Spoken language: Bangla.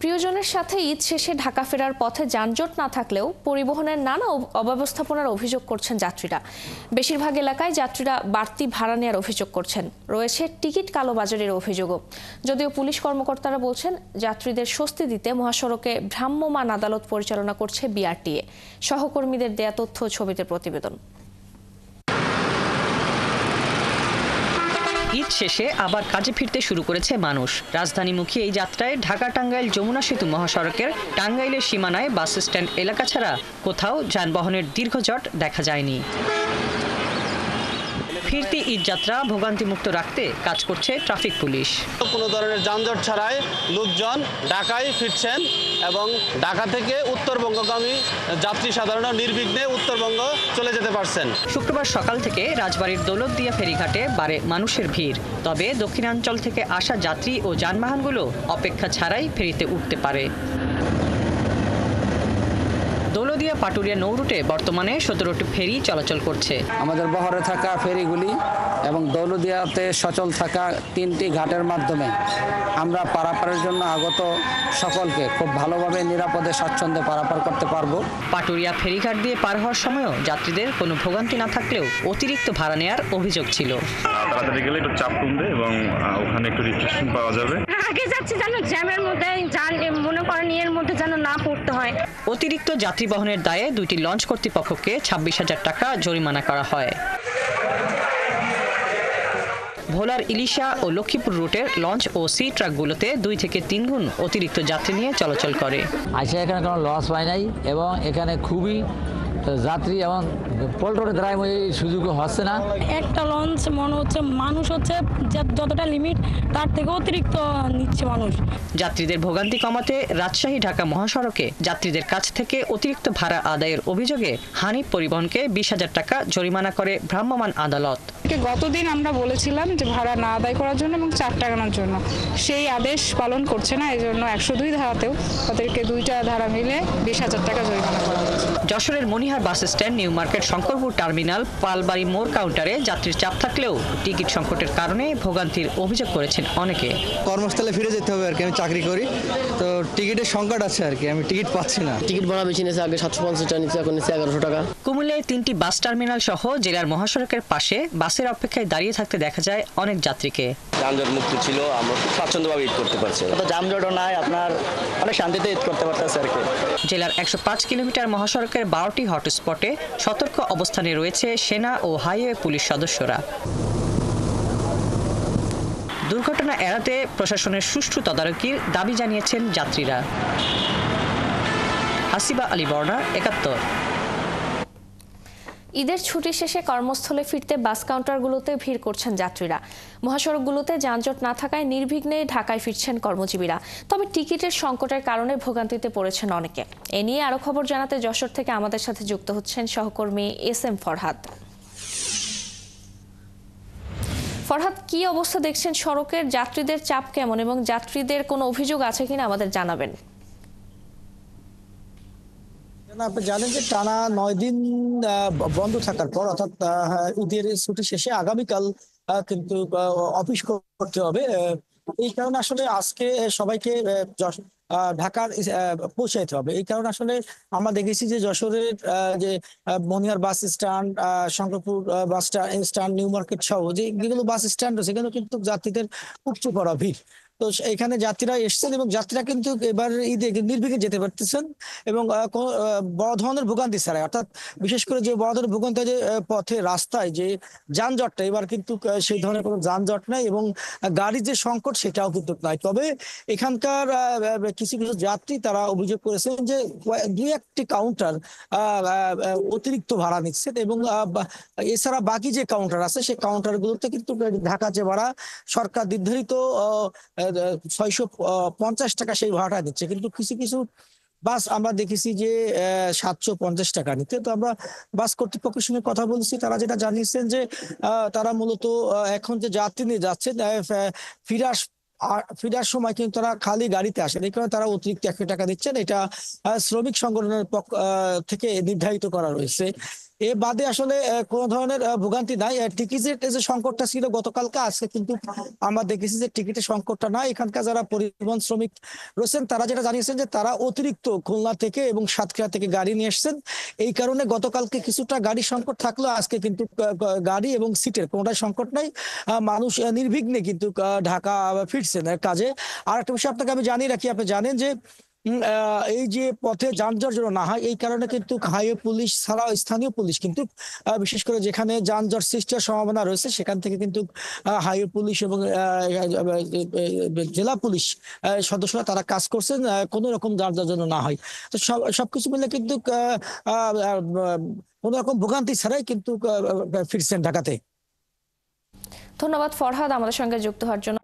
প্রিয়জনের সাথে ঈদ শেষে ঢাকা ফেরার পথে যানজট না থাকলেও পরিবহনের নানা অব্যবস্থাপনার অভিযোগ করছেন যাত্রীরা। বেশিরভাগ এলাকায় যাত্রীরা বাড়তি ভাড়া নেওয়ার অভিযোগ করছেন। রয়েছে টিকিট কালোবাজারের অভিযোগও। যদিও পুলিশ কর্মকর্তারা বলছেন, যাত্রীদের স্বস্তি দিতে মহাসড়কে ভ্রাম্যমাণ আদালত পরিচালনা করছে বিআরটিএ। সহকর্মীদের দেয়া তথ্য ও ছবিতে প্রতিবেদন। ঈদ শেষে আবার কাজে ফিরতে শুরু করেছে মানুষ। রাজধানীমুখী এই যাত্রায় ঢাকা-টাঙ্গাইল যমুনা সেতু মহাসড়কের টাঙ্গাইলের সীমানায় বাস স্ট্যান্ড এলাকা ছাড়া কোথাও যানবাহনের দীর্ঘ জট দেখা যায়নি। ফিরতি ঈদ যাত্রা ভোগান্তিমুক্ত রাখতে কাজ করছে ট্রাফিক পুলিশ। কোনো ধরনের যানজট ছাড়াই লোকজন ঢাকায় ফিরছেন এবং ঢাকা থেকে উত্তরবঙ্গগামী যাত্রী সাধারণ নির্বিঘ্নে উত্তরবঙ্গ চলে যেতে পারছেন। শুক্রবার সকাল থেকে রাজবাড়ীর দৌলতদিয়া ফেরিঘাটে বাড়ে মানুষের ভিড়। তবে দক্ষিণাঞ্চল থেকে আসা যাত্রী ও যানবাহনগুলো অপেক্ষা ছাড়াই ফেরিতে উঠতে পারে। দৌলতদিয়া পাটুরিয়া নৌরুটে বর্তমানে 17টি ফেরি চলাচল করছে। আমাদের বহরে থাকা ফেরিগুলি এবং দৌলতদিয়াতে সচল থাকা 3টি ঘাটের মাধ্যমে আমরা পারাপারের জন্য আগত সকলকে খুব ভালোভাবে নিরাপদে স্বাচ্ছন্দ্যে পারাপার করতে পারবো। পাটুরিয়া ফেরিঘাট দিয়ে পার হওয়ার সময়ও যাত্রীদের কোনো ভোগান্তি না থাকলেও অতিরিক্ত ভাড়া নেওয়ার অভিযোগ ছিল। তাড়াতাড়ি গেলে একটু চাপ কমবে এবং ওখানে একটু রিফ্রেশমেন্ট পাওয়া যাবে। আগে যাচ্ছি যেন জ্যামের মধ্যে মনে করেন এর মধ্যে যেন না পড়তে হয়। অতিরিক্ত যাত্রী বহনের দায়ে 2টি লঞ্চ কর্তৃপক্ষকে 26,000 টাকা জরিমানা করা হয়। ভোলার ইলিশা ও লক্ষ্মীপুর রুটের লঞ্চ ও সি ট্রাকগুলোতে 2 থেকে 3 গুণ অতিরিক্ত যাত্রী নিয়ে চলাচল করে। আইসা এখানে কোনো লস পায় নাই এবং এখানে খুবই যাত্রী এবং পল্টনে দ্বারা এই সুযোগ হচ্ছে না। একটা লঞ্চ মনে হচ্ছে মানুষ হচ্ছে যতটা লিমিট তার থেকে অতিরিক্ত নিচ্ছে মানুষ। যাত্রীদের ভোগান্তি কমাতে রাজশাহী ঢাকা মহাসড়কে যাত্রীদের কাছ থেকে অতিরিক্ত ভাড়া আদায়ের অভিযোগে হানিফ পরিবহনকে 20,000 টাকা জরিমানা করে ভ্রাম্যমাণ আদালত। গতদিন আমরা বলেছিলাম যে ভাড়া না আদায় করার জন্য এবং 4 টাকানোর জন্য, সেই আদেশ পালন করছে না। এই জন্য 102 ধারাতেও তাদেরকে 2টা ধারা মিলে 20,000 টাকা জরিমানা করা হয়েছে। যশোরের Monihar bus stand, new market, Shankarpur terminal, Palbari মোড় কাউন্টারে যাত্রীর চাপ থাকলেও টিকিট সংকটের কারণে ভোগান্তির অভিযোগ করেছেন অনেকে। কর্মস্থলে ফিরে যেতে হবে আর কি, আমি চাকরি করি তো টিকিটের সংকট আছে আর কি, আমি টিকিট পাচ্ছি না। টিকিট ভাড়া বেশি নিয়েছে, আগে 750 টাকা নিচ্ছে, এখন নিচ্ছে 1100 টাকা। কুমিল্লায় 3টি বাস টার্মিনাল সহ জেলার মহাসড়কের পাশে বাসের অপেক্ষায় দাঁড়িয়ে থাকতে দেখা যায় অনেক যাত্রীকে। যানজট মুক্ত ছিল, আমরা খুব স্বাচ্ছন্দ্যভাবে ঈদ করতে পারছি। অত যানজটও নাই, আপনার অনেক শান্তিতে ঈদ করতে পারতেছে আর কি। জেলার 105 কিলোমিটার মহাসড়কের 12টি হটস্পটে সতর্ক অবস্থানে রয়েছে সেনা ও হাইওয়ে পুলিশ সদস্যরা। দুর্ঘটনা এড়াতে প্রশাসনের সুষ্ঠু তদারকির দাবি জানিয়েছেন যাত্রীরা। হাসিবা আলী বর্ণা, 71। ঈদের ছুটি শেষে কর্মস্থলে ফিরতে বাস কাউন্টারগুলোতে ভিড় করছেন যাত্রীরা। মহাসড়কগুলোতে যানজট না থাকায় নির্বিঘ্নে ঢাকায় ফিরছেন কর্মজীবীরা। তবে টিকিটের সংকটের কারণে ভোগান্তিতে পড়েছেন অনেকে। এ নিয়ে আরো খবর জানাতে যশোর থেকে আমাদের সাথে যুক্ত হচ্ছেন সহকর্মী SM ফরহাদ। ফরহাদ, কি অবস্থা দেখছেন সড়কের? যাত্রীদের চাপ কেমন এবং যাত্রীদের কোনো অভিযোগ আছে কিনা আমাদের জানাবেন। আপনি জানেন যে টানা 9 দিন বন্ধ থাকার পর অর্থাৎ ঈদের ছুটি শেষে আগামীকাল কিন্তু অফিস করতে হবে। এই কারণে আসলে আজকে সবাইকে ঢাকার পৌঁছাইতে হবে। এই কারণে আসলে আমরা দেখেছি যে যশোরের যে Monihar bus stand, Shankarpur bus stand, new market সহ যেগুলো বাস স্ট্যান্ড আছে সেখানে কিন্তু যাত্রীদের উপচে পড়া ভিড়। তো এখানে যাত্রীরা এসছেন এবং যাত্রীরা কিন্তু এবার ঈদে নির্বিঘ্নে যেতে পারতেছেন এবং বড় ধরনের ভোগান্তি ছাড়াই, অর্থাৎ বিশেষ করে যে বড় ধরনের ভোগান্তি যে পথে রাস্তায় যে যানজটটা, এবার কিন্তু সেই ধরনের কোনো যানজট নাই এবং গাড়ির যে সংকট সেটাও কিন্তু নাই। তবে এখানকার কিছু কিছু যাত্রী তারা অভিযোগ করেছেন যে 2-1টি কাউন্টার অতিরিক্ত ভাড়া নিচ্ছেন এবং এছাড়া বাকি যে কাউন্টার আছে সেই কাউন্টারগুলোতে কিন্তু ঢাকা যে ভাড়া সরকার নির্ধারিত 650 টাকা সেই ভাড়াটা দিচ্ছে, কিন্তু কিছু কিছু বাস আমরা দেখেছি যে 750 টাকা নিতে। তো আমরা বাস কর্তৃপক্ষের সঙ্গে কথা বলছি, তারা যেটা জানিয়েছেন যে তারা মূলত এখন যে যাত্রী নিয়ে যাচ্ছেন ফিরার সময় কিন্তু তারা খালি গাড়িতে আসেন, এই কারণে তারা অতিরিক্ত 100 টাকা দিচ্ছেন। এটা শ্রমিক সংগঠনের থেকে নির্ধারিত করা রয়েছে। এ বাদে আসলে কোনো ধরনের ভোগান্তি নাই। টিকিটের যে সংকটটা ছিল গতকালকে, আজকে কিন্তু আমরা দেখেছি যে টিকিটের সংকটটা নাই। এখানকার যারা পরিবহন শ্রমিক রয়েছেন তারা যেটা জানিয়েছেন যে তারা অতিরিক্ত খুলনা থেকে এবং সাতক্ষীরা থেকে গাড়ি নিয়ে এসছেন। এই কারণে গতকালকে কিছুটা গাড়ি সংকট থাকলেও আজকে কিন্তু গাড়ি এবং সিটের কোনোটাই সংকট নাই। মানুষ নির্বিঘ্নে কিন্তু ঢাকা ফিরছেন কাজে। আর একটা বিষয় আপনাকে আমি জানিয়ে রাখি, আপনি জানেন যে এই যে পথে যানজট যেন না হয় এই কারণে কিন্তু হাইওয়ে পুলিশ ছাড়াও স্থানীয় পুলিশ কিন্তু বিশেষ করে যেখানে যানজট সৃষ্টির সম্ভাবনা রয়েছে সেখান থেকে কিন্তু হাইওয়ে পুলিশ এবং জেলা পুলিশ সদস্যরা তারা কাজ করছেন কোনো রকম যানজট যেন না হয়। তো সবকিছু মিলে কিন্তু কোনো রকম ভোগান্তি ছাড়াই কিন্তু ফিরছেন ঢাকাতে। ধন্যবাদ ফরহাদ আমাদের সঙ্গে যুক্ত হওয়ার জন্য।